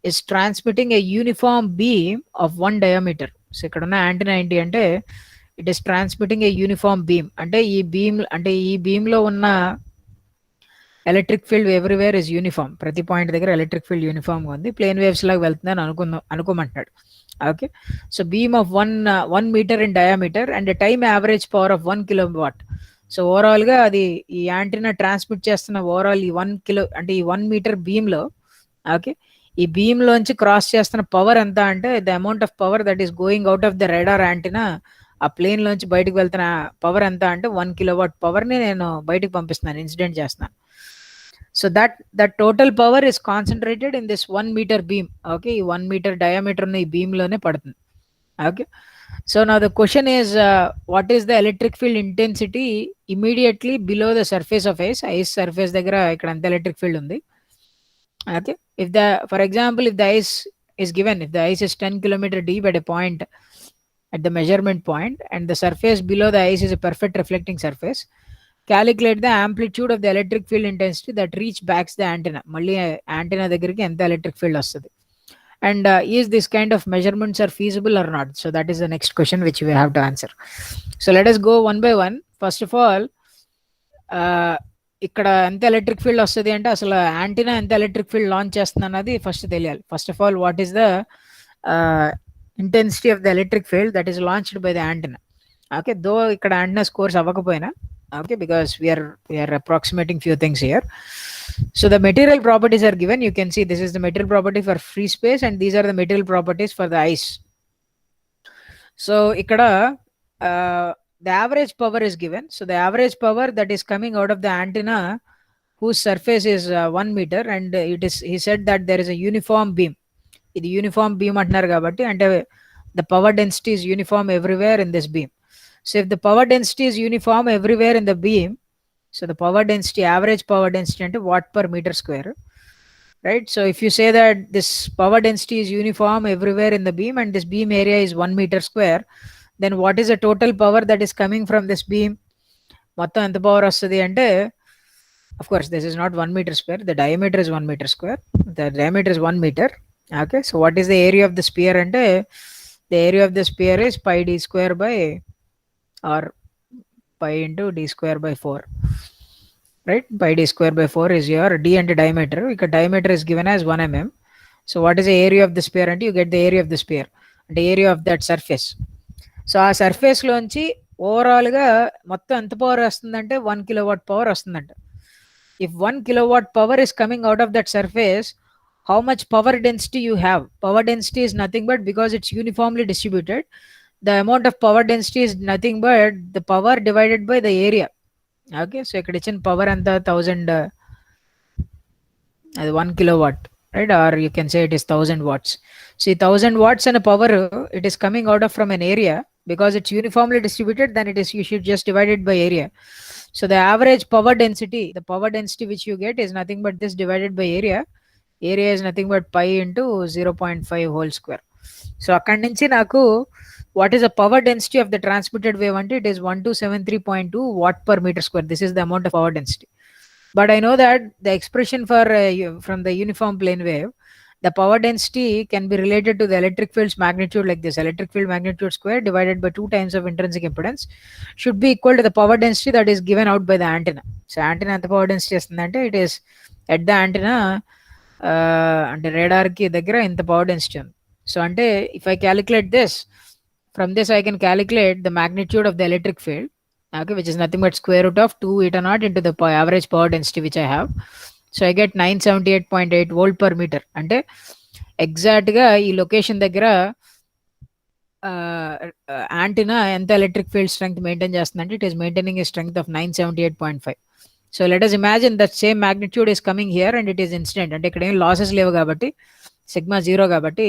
is transmitting a uniform beam of 1 diameter. So ఇక్కడ ఉన్న antenna ఏంటి అంటే it is transmitting a uniform beam. అంటే ఈ beam లో ఉన్న electric field everywhere is uniform. ప్రతి point దగ్గర ఎలక్ట్రిక్ ఫీల్డ్ యూనిఫామ్ గా ఉంది, ప్లేన్ వేవ్స్ లాగా వెళ్తుందని అనుకోమంటున్నాడు. Okay, so beam of 1 meter in diameter and a time average power of 1 kilowatt. So overall గా అది ఈ యాంటీనా ట్రాన్స్మిట్ చేస్తున్న ఓవరాల్ ఈ 1 కిలో అంటే ఈ 1 మీటర్ బీమ్ లో, ఓకే, ఈ బీమ్ లోంచి క్రాస్ చేస్తున్న పవర్ ఎంత అంటే the amount of power that is going out of the radar antenna ఆ ప్లేన్ లోంచి బయటకు వెళ్తున్న పవర్ ఎంత అంటే 1 కిలోవాట్ పవర్ని నేను బయటకు పంపిస్తున్నాను, ఇన్సిడెంట్ చేస్తున్నాను. So that total power is concentrated in this 1 meter beam. Okay, ఈ 1 meter diameter ఉన్న ఈ beam లోనే పడుతుంది. Okay, so now the question is what is the electric field intensity immediately below the surface of ice surface దగ్గర ఇక్కడ ఎంత electric field ఉంది. Okay, if the, for example, if the ice is given, if the ice is 10 kilometer deep at a point, at the measurement point, and the surface below the ice is a perfect reflecting surface, calculate the amplitude of the electric field intensity that reach backs the antenna. మళ్ళీ antenna దగ్గరికి ఎంత electric field వస్తుంది, and is this kind of measurements are feasible or not? So that is the next question which we have to answer. So let us go one by one. First of all, ఇక్కడ ఎంత electric field వస్తుంది అంటే అసలు antenna ఎంత electric field launch చేస్తుంది అన్నది first తెలియాలి. First of all, what is the intensity of the electric field that is launched by the antenna? Okay, though ఇక్కడ యాంటెనా స్కోర్స్ అవ్వకపోయినా, okay, because we are approximating few things here. So the material properties are given. You can see this is the material property for free space and these are the material properties for the ice. So ikkada the average power is given. So the average power that is coming out of the antenna whose surface is 1 meter, and it is, he said that there is a uniform beam. ఇది uniform beam అంటున్నారు కాబట్టి అంటే the power density is uniform everywhere in this beam. So if the power density is uniform everywhere in the beam, so the power density, average power density ante watt per meter square, right? So if you say that this power density is uniform everywhere in the beam and this beam area is 1 meter square, then what is the total power that is coming from this beam? మొత్తం ఎంత power వస్తుంది అంటే, of course this is not 1 meter square, the diameter is 1 meter square, the diameter is 1 meter. Okay, so what is the area of the sphere ante, the area of the sphere is pi d square by, or pi into d square by 4, right? Pi d square by 4 is your d and diameter. Because diameter is given as 1 mm. So what is the area of the sphere? And you get the area of the sphere, the area of that surface. So ఆ surface లోంచి overall గా మొత్తం ఎంత power వస్తుందంటే 1 kilowatt power వస్తుందంట. If 1 kilowatt power is coming out of that surface, how much power density you have? Power density is nothing but, because it's uniformly distributed, the amount of power density is nothing but the power divided by the area. Okay, so ఇక్కడ ఇచ్చిన power అంతా 1000, అది 1 kilowatt, right? Or you can say it is 1000 watts. See, 1000 watts and a power, it is coming out of from an area, because it's uniformly distributed, then it is, you should just divide it by area. So the average power density, the power density which you get is nothing but this divided by area. Area is nothing but pi into 0.5 whole square. So akkadi nunchi naku what is the power density of the transmitted wave ante, it is 1273.2 watt per meter square. This is the amount of power density. But I know that the expression for from the uniform plane wave, the power density can be related to the electric field's magnitude like this. Electric field magnitude square divided by 2 times of intrinsic impedance should be equal to the power density that is given out by the antenna. So antenna anta power density vastundante, it is at the antenna అంటే radar కి దగ్గర ఇంత power density ఉంది. So అంటే if I calculate this, from this I can calculate the magnitude of the electric field, okay, which is nothing but square root of 2 eta naught into the average power density which I have. So I get 978.8 volt per meter. అంటే exact గా ఈ location దగ్గర antenna ఎంత electric field strength maintain చేస్తుందంటే, it is maintaining A strength of 978.5. So let us imagine that same magnitude is coming here and it is incident. అంటే ఇక్కడ ఏం losses లేవు కాబట్టి, సిగ్మా 0 కాబట్టి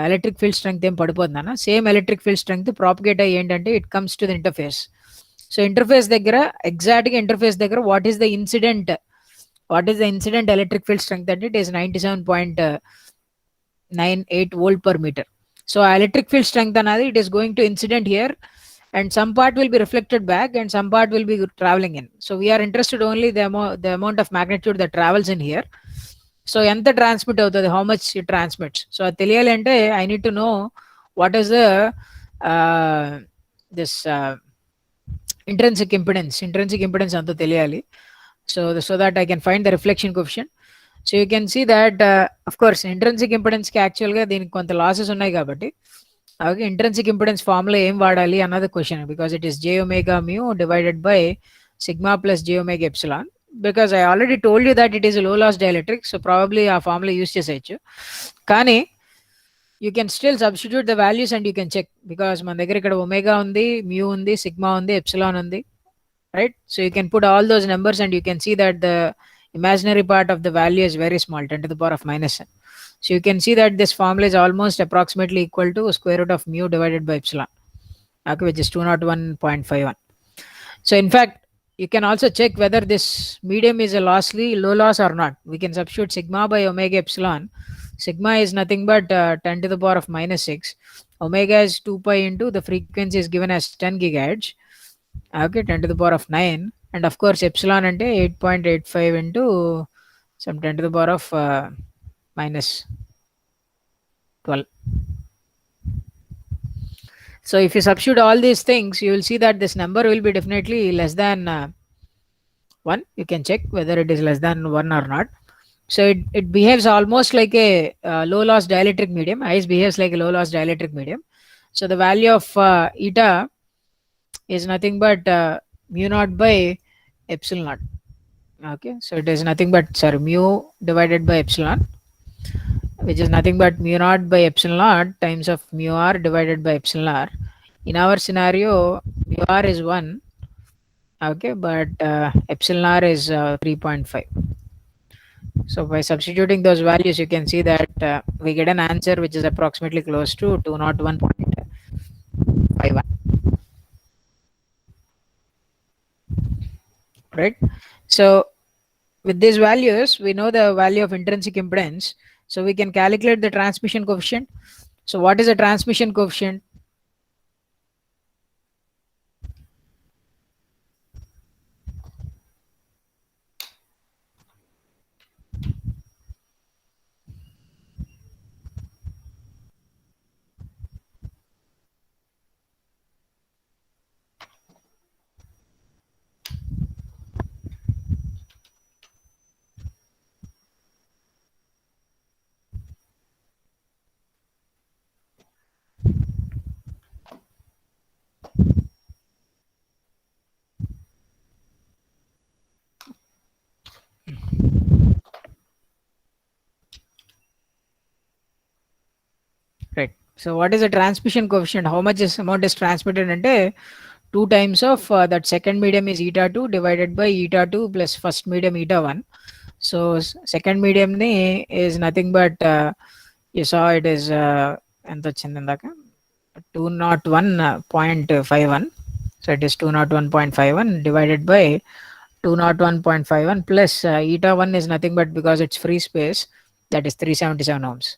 ఎలక్ట్రిక్ ఫీల్డ్ స్ట్రెంగ్త్ ఏం పడిపోతుంది అన్న. Same electric field strength propagate అయ్యి ఏంటంటే it comes to the interface. So interface దగ్గర ఎగ్జాక్ట్ గా ఇంటర్ఫేస్ దగ్గర what is the incident electric field strength అంటే it is 97.98 volt per meter. So electric field strength anadi, it is going to incident here and some part will be reflected back and some part will be traveling in. So we are interested only the amount of magnitude that travels in here. So enta transmit avutadi, how much it transmits. So అది తెలియాలి అంటే I need to know what is the this intrinsic impedance అంతా తెలియాలి. So that I can find the reflection coefficient. So you can see that of course intrinsic impedance కి actual గా దీనికి కొంత losses ఉన్నాయి కాబట్టి, okay, intrinsic impedance ఫార్ములా ఏం వాడాలి అన్నది question, because it is j omega mu divided by sigma plus j omega epsilon. Because I already told you that it is a low loss dielectric, so probably ఆ formula use చేసేయచ్చు. కానీ you can still substitute the values and you can check, because మన దగ్గర ఇక్కడ omega ఉంది, mu ఉంది, sigma ఉంది, epsilon ఉంది, right? So you can put all those numbers and you can see that the imaginary part of the value is very small, 10 to the power of minus n. So you can see that this formula is almost approximately equal to square root of mu divided by epsilon, okay, which is 201.51. So in fact, you can also check whether this medium is a low loss or not. We can substitute sigma by omega epsilon. Sigma is nothing but 10 to the power of minus 6. Omega is 2 pi into the frequency is given as 10 gigahertz. Okay, 10 to the power of 9. And of course, epsilon ante 8.85 into some 10 to the power of minus 12. So if you substitute all these things, you will see that this number will be definitely less than 1. You can check whether it is less than 1 or not. So it behaves almost like a low loss dielectric medium. Ice behaves like a low loss dielectric medium. So the value of eta is nothing but mu naught by epsilon naught. Okay, so it is nothing but mu divided by epsilon, which is nothing but mu naught by epsilon naught times of mu r divided by epsilon r. In our scenario, mu r is 1, okay, but epsilon r is 3.5. So by substituting those values, you can see that we get an answer which is approximately close to 201.51. Right? So with these values, we know the value of intrinsic impedance. So we can calculate the transmission coefficient. So what is the transmission coefficient? Right. So what is the transmission coefficient? How much is amount is transmitted? And 2 times of that second medium is eta 2 divided by eta 2 plus first medium eta 1. So second medium is nothing but you saw it is ఎంత వచ్చింది ఇందాక 201.51. So it is 201.51 divided by 201.51 plus eta 1 is nothing but, because it's free space, that is 377 ohms.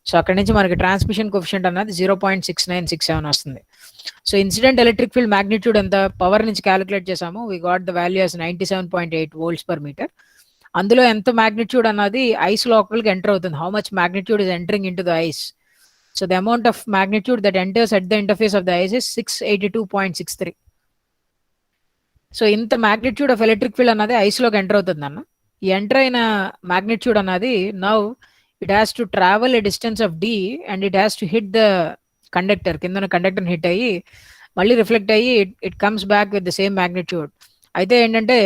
So అక్కడి నుంచి మనకి transmission coefficient అన్నది 0.6967 వస్తుంది. So incident electric field magnitude ఎంత power నుంచి క్యాలిక్యులేట్ చేసాము, we got the value as 97.8 volts per meter. అందులో ఎంత మ్యాగ్నిట్యూడ్ అన్నది ఐస్ లోపలికి ఎంటర్ అవుతుంది. How much magnitude is entering in to the ice. So the amount of magnitude that enters at the interface of the ice is 682.63. So ఇంత magnitude of electric field అన్నది ice లోకి enter అవుతుంది అన్న. ఈ enter అయిన magnitude అన్నది now it has to travel a distance of d and it has to hit the conductor. కింద conductor hit అయ్యి మళ్ళీ రిఫ్లెక్ట్ అయ్యి it comes back with the same magnitude. అయితే ఏంటంటే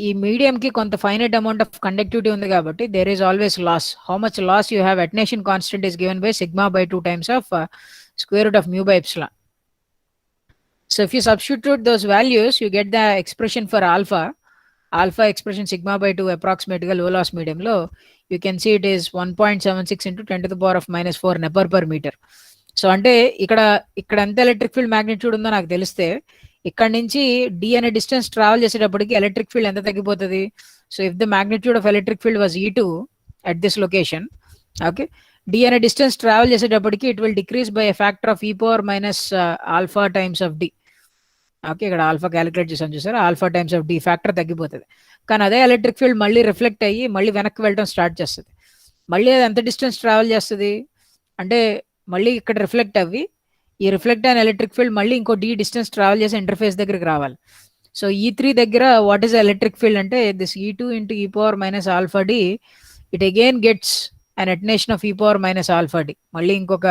ఈ మీడియంకి కొంత ఫైనైట్ అమౌంట్ ఆఫ్ కండక్టివిటీ ఉంది కాబట్టి there is always loss. How much loss you have attenuation constant is given by sigma by 2 times of square root of mu by epsilon. So if you substitute those values, you get the expression for alpha expression sigma by 2 approximate గా low loss medium లో you can see it is 1.76 into 10 to the power of minus 4 Nepper per meter. So అంటే ఇక్కడ ఎంత electric field magnitude ఉందో నాకు తెలిస్తే ఇక్కడ నుంచి డి అనే డిస్టెన్స్ ట్రావెల్ చేసేటప్పటికి ఎలక్ట్రిక్ ఫీల్డ్ ఎంత తగ్గిపోతుంది. So if the magnitude of electric field was E2 at this location, okay, d అనే డిస్టెన్స్ ట్రావెల్ చేసేటప్పటికి it will decrease by a factor of e power minus alpha times of d. Okay, ఇక్కడ alpha calculate చేసాను చూసారా, alpha times of d factor తగ్గిపోతుంది. కానీ అదే electric field మళ్ళీ reflect అయ్యి మళ్ళీ వెనక్కి వెళ్ళడం స్టార్ట్ చేస్తుంది. మళ్ళీ అది ఎంత డిస్టెన్స్ ట్రావెల్ చేస్తుంది అంటే మళ్ళీ ఇక్కడ రిఫ్లెక్ట్ అవ్వి ఈ రిఫ్లెక్ట్ అయిన ఎలక్ట్రిక్ ఫీల్డ్ మళ్ళీ ఇంకో డి డిస్టెన్స్ ట్రావెల్ చేసి ఇంటర్ఫేస్ దగ్గరికి రావాలి. సో E3 దగ్గర వాట్ ఈస్ ఎలక్ట్రిక్ ఫీల్డ్ అంటే this E2 into e power minus alpha d, it again gets an attention of e power minus alpha d. మళ్ళీ ఇంకొక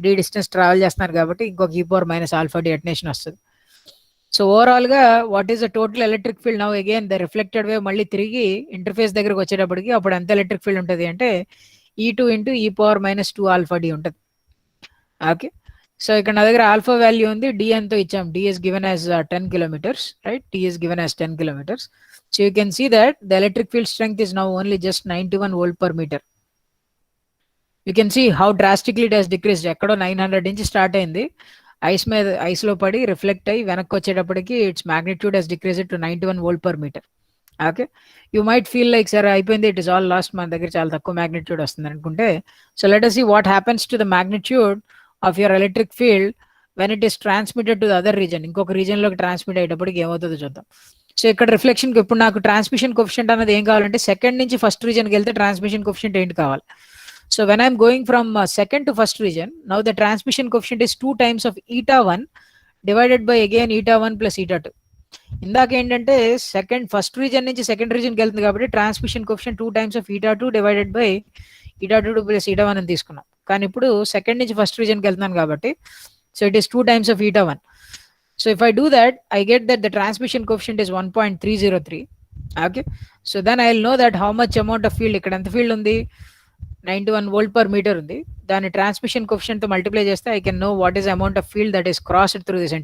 D distance travel చేస్తున్నారు కాబట్టి ఇంకొక e power minus alpha d attention వస్తుంది. So overall గా what is the total electric field now again the reflected wave మళ్ళీ తిరిగి interface దగ్గరకు వచ్చేటప్పటికి అప్పుడు ఎంత ఎలక్ట్రిక్ ఫీల్డ్ ఉంటుంది అంటే E2 into e power minus 2 alpha d ఉంటుంది. ఓకే, సో ఇక్కడ నా దగ్గర ఆల్ఫా వాల్యూ ఉంది, డి ఎంతో ఇచ్చాం, D is given as 10 kilometers, right? T is given as 10 kilometers. So you can see that the electric field strength is now only just 91 volt per meter. You can see how drastically it has decreased. ఎక్కడో 900 నుంచి start అయింది, ice మీద ఐస్లో పడి reflect అయ్యి వెనక్కి వచ్చేటప్పటికి its magnitude has decrease to 91 volt per metre. Okay, you might feel like సరే అయిపోయింది, ఇట్ ఇస్ ఆల్ లాస్ట్, మన దగ్గర చాలా తక్కువ మ్యాగ్నిట్యూడ్ వస్తుంది అనుకుంటే, so let us see what happens to the magnitude of your electric field when it is transmitted to the other region. ఇంకొక రీజన్లోకి transmit అయ్యేటప్పటికి ఏమవుతుందో చూద్దాం. సో ఇక్కడ రిఫ్లెక్షన్కి ఇప్పుడు నాకు ట్రాన్స్మిషన్ కోఎఫిషియంట్ అనేది ఏం కావాలంటే సెకండ్ నుంచి ఫస్ట్ రీజన్కి వెళ్తే ట్రాన్స్మిషన్ కోఎఫిషియంట్ ఏంటి కావాలి. So when I'm going from second to first region, now the transmission coefficient is 2 times of eta 1 divided by again eta 1 plus eta 2. ఇందాక ఏంటంటే ఫస్ట్ రీజన్ నుంచి సెకండ్ రీజన్కి వెళ్తుంది కాబట్టి transmission coefficient 2 times of eta 2 divided by eta 2 plus eta 1 అని తీసుకున్నాం. కానీ ఇప్పుడు second నుంచి ఫస్ట్ రీజన్కి వెళ్తున్నాను కాబట్టి so it is 2 times of eta 1. So if I do that, I get that the transmission coefficient is 1.303. Okay, so then I'll know that how much amount of field, ఇక్కడ ఎంత field ఉంది, 91 volt per metre ఉంది, దాని transmission coefficient తో multiply చేస్తే I can know what is amount of field that is crossed through this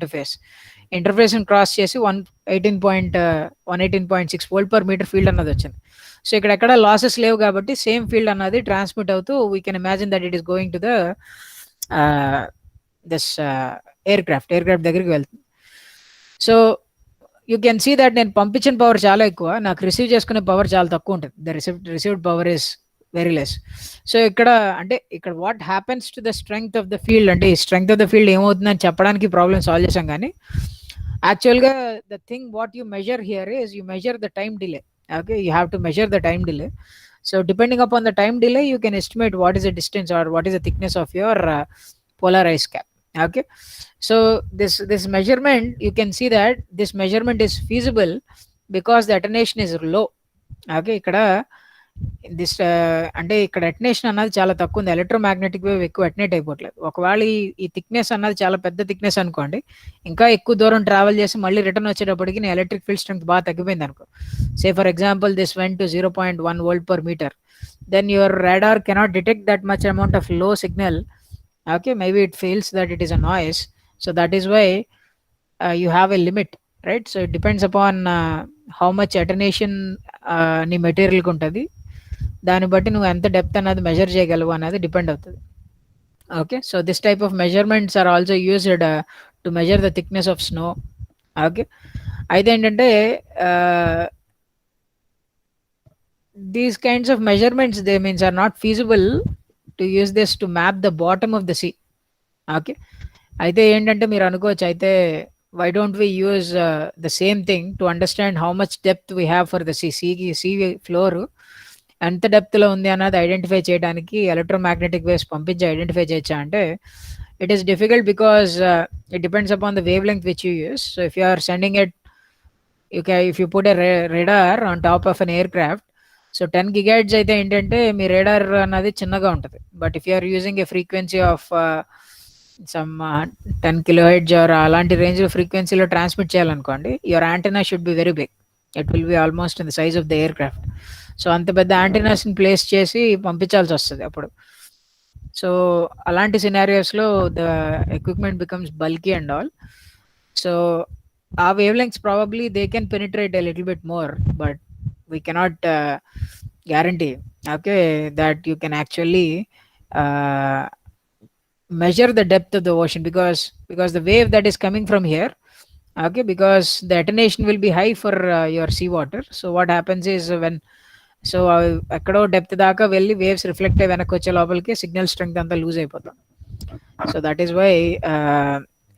interface cross చేసి 118.6 volt per metre field అన్నది వచ్చింది. సో ఇక్కడ ఎక్కడ లాసెస్ లేవు కాబట్టి సేమ్ ఫీల్డ్ అన్నది ట్రాన్స్మిట్ అవుతూ we can imagine that it is going to this aircraft దగ్గరికి వెళ్తుంది. So you can see that నేను పంపించిన పవర్ చాలా ఎక్కువ, నాకు రిసీవ్ చేసుకునే పవర్ చాలా తక్కువ ఉంటుంది. The received power is very less. So ఇక్కడ what happens to the strength of the field అంటే ఈ స్ట్రెంగ్త్ ఆఫ్ ద ఫీల్డ్ ఏమవుతుందని చెప్పడానికి ప్రాబ్లమ్ సాల్వ్ చేసాం. కానీ యాక్చువల్గా the thing what you measure here is you measure the time delay. Okay, you have to measure the time delay. So depending upon the time delay you can estimate what is the distance or what is the thickness of your polar ice cap. Okay, so this measurement, you can see that this measurement is feasible because the attenuation is low. Okay, ఇక్కడ this అంటే ఇక్కడ attenuation అన్నది చాలా తక్కువ ఉంది, electromagnetic wave ఎక్కువ అటెనేట్ అయిపోవట్లేదు. ఒకవేళ ఈ థిక్నెస్ అన్నది చాలా పెద్ద థిక్నెస్ అనుకోండి, ఇంకా ఎక్కువ దూరం ట్రావెల్ చేసి మళ్ళీ రిటర్న్ వచ్చేటప్పటికి నేను ఎలక్ట్రిక్ ఫీల్డ్ స్ట్రెంగ్త్ బాగా తగ్గిపోయింది అనుకో. Say for example this went to 0.1 volt per metre, then your radar cannot detect that much amount of low signal. Okay, maybe it feels that it is a noise, so that is why you have a limit, right? So it depends upon how much attenuation నీ మెటీరియల్కి ఉంటుంది, దాన్ని బట్టి నువ్వు ఎంత depth అన్నది measure చేయగలవు అనేది depend అవుతుంది. Okay, so this type of measurements are also used to measure the thickness of snow. Okay, అయితే ఏంటంటే these kinds of measurements they means are not feasible to use this to map the bottom of the sea. Okay, అయితే ఏంటంటే మీరు అనుకోవచ్చు, అయితే why don't we use the same thing to understand how much depth we have for the sea floor ఎంత డెప్త్లో ఉంది అన్నది identify చేయడానికి ఎలక్ట్రోమాగ్నెటిక్ వేవ్స్ పంపించి ఐడెంటిఫై చేయొచ్చా అంటే it is difficult because it depends upon the wavelength which you use. So if you are sending it if you put a radar on top of an aircraft, so 10 GHz అయితే ఏంటంటే మీ radar అన్నది చిన్నగా ఉంటుంది. But if you are using a frequency of some 10 kHz or అలాంటి range ఫ్రీక్వెన్సీలో transmit చేయాలనుకోండి, your antenna should be very big, it will B almost in the size of the air craft. So అంత పెద్ద యాంటెనాస్ని place చేసి పంపించాల్సి వస్తుంది అప్పుడు. So అలాంటి సినారియోస్లో the equipment becomes bulky and all. So ఆ wavelengths probably they can penetrate a little bit more, but we cannot guarantee, okay, that you can actually measure the depth of the ocean because the wave that is coming from here, okay, because the attenuation will be high for your sea water. So what happens is when so ekkado depth daaka velli waves reflect ayi venakku vache lopaliki signal strength anta lose అయిపోతుంది. So that is why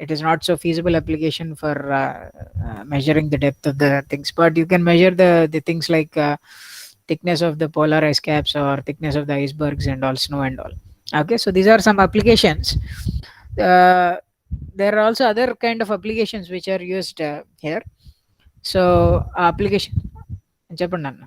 it is not so feasible application for measuring the depth of the things, but you can measure the things like thickness of the polar ice caps or thickness of the icebergs and all, snow and all. Okay, so these are some applications. There are also other kind of applications which are used here. So application చెప్పండి అన్న.